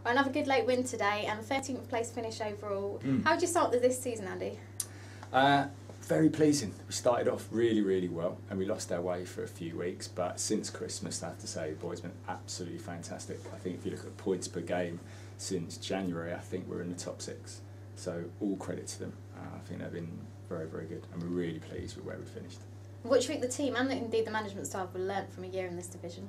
Well, another good late win today and a 13th place finish overall. How did you start this season, Andy? Very pleasing. We started off really well and we lost our way for a few weeks, but since Christmas I have to say the boys have been absolutely fantastic. I think if you look at points per game since January, I think we're in the top 6. So all credit to them. I think they've been very good and we're really pleased with where we finished. What do you think the team and indeed the management staff will learn from a year in this division?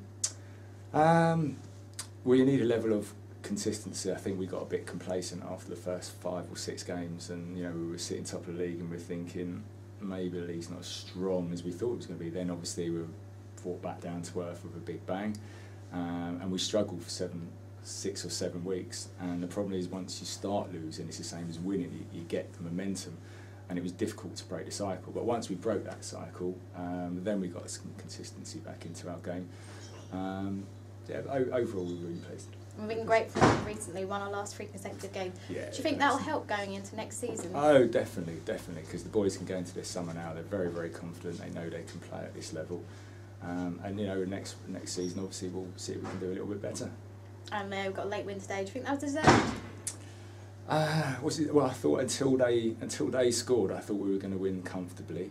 Well, you need a level of consistency. I think we got a bit complacent after the first 5 or 6 games, and we were sitting top of the league and we're thinking maybe the league's not as strong as we thought it was going to be. Then obviously we were brought back down to earth with a big bang, and we struggled for 6 or 7 weeks. And the problem is once you start losing, it's the same as winning. You get the momentum, and it was difficult to break the cycle. But once we broke that cycle, then we got some consistency back into our game. Overall we were really pleased. We've been grateful that recently won our last 3 consecutive games. Yeah, do you think that will help going into next season? Oh, definitely, because the boys can go into this summer now. They're very confident. They know they can play at this level, and next season obviously we'll see if we can do a little bit better. And we've got a late win today. Do you think that was deserved? Well, I thought until they scored, I thought we were going to win comfortably.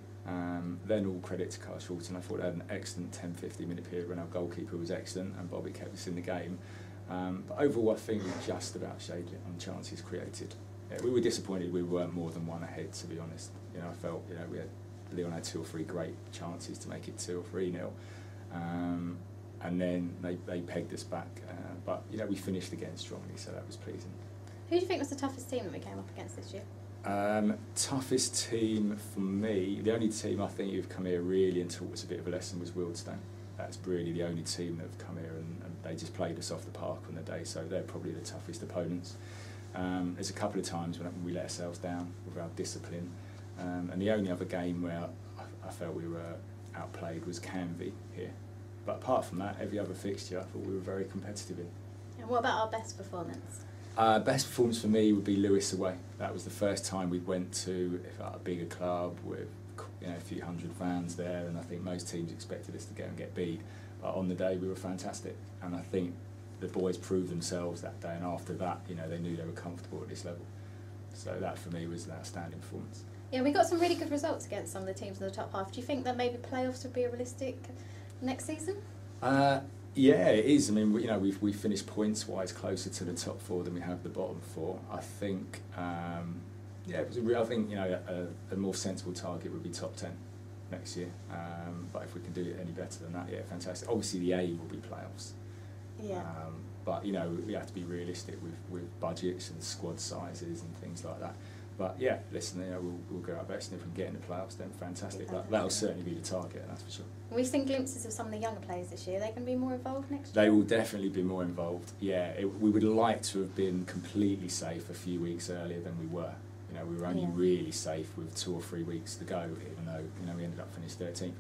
Then all credit to Carl Shorten. I thought they had an excellent 10-15 minute period when our goalkeeper was excellent and Bobby kept us in the game. But overall, I think we just about shaded it on chances created. Yeah, we were disappointed we weren't more than 1 ahead, to be honest. I felt Leon had 2 or 3 great chances to make it 2 or 3-0, and then they pegged us back. But we finished again strongly, so that was pleasing. Who do you think was the toughest team that we came up against this year? Toughest team for me, the only team I think who've come here really and taught us a bit of a lesson was Wealdstone. That's really the only team that have come here and they just played us off the park on the day, so they're probably the toughest opponents. There's a couple of times when we let ourselves down with our discipline, and the only other game where I felt we were outplayed was Canvey here. But apart from that, every other fixture I thought we were very competitive in. And what about our best performance? Best performance for me would be Lewis away. That was the first time we went to a bigger club with a few hundred fans there, and I think most teams expected us to go and get beat. But on the day we were fantastic, and I think the boys proved themselves that day, and after that they knew they were comfortable at this level. So that for me was an outstanding performance. Yeah, we got some really good results against some of the teams in the top half. Do you think that maybe playoffs would be realistic next season? Yeah, it is. I mean, we've finished points-wise closer to the top 4 than we have the bottom 4. I think, I think a more sensible target would be top 10 next year. But if we can do it any better than that, yeah, fantastic. Obviously, the aim will be playoffs. Yeah. But we have to be realistic with budgets and squad sizes and things like that. But yeah, listen, we'll go our best, and if we can get in the playoffs, then fantastic. That'll certainly be the target, that's for sure. We've seen glimpses of some of the younger players this year. Are they going to be more involved next year? They will definitely be more involved. Yeah, we would like to have been completely safe a few weeks earlier than we were. We were only really safe with 2 or 3 weeks to go, even though we ended up finished 13th.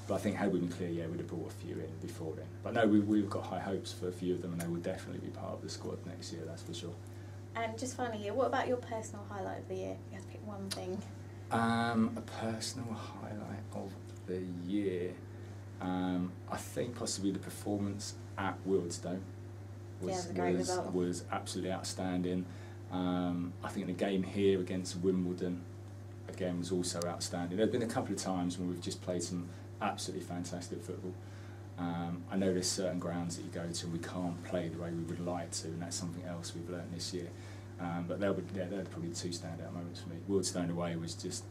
But I think had we been clear, we'd have brought a few in before then. But no, we've got high hopes for a few of them, and they will definitely be part of the squad next year, that's for sure. And just finally here, what about your personal highlight of the year? You have to pick one thing. A personal highlight of the year, I think possibly the performance at Wealdstone was absolutely outstanding. I think the game here against Wimbledon, again, was also outstanding. There have been a couple of times when we've just played some absolutely fantastic football. I know there's certain grounds that you go to and we can't play the way we would like to, and that's something else we've learned this year. But they're probably the 2 standout moments for me. Wealdstone away was just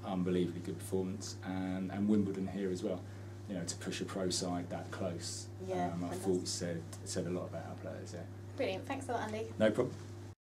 unbelievably good performance, and Wimbledon here as well. To push a pro side that close, I thought said a lot about our players. Yeah. Brilliant. Thanks a lot, Andy. No problem.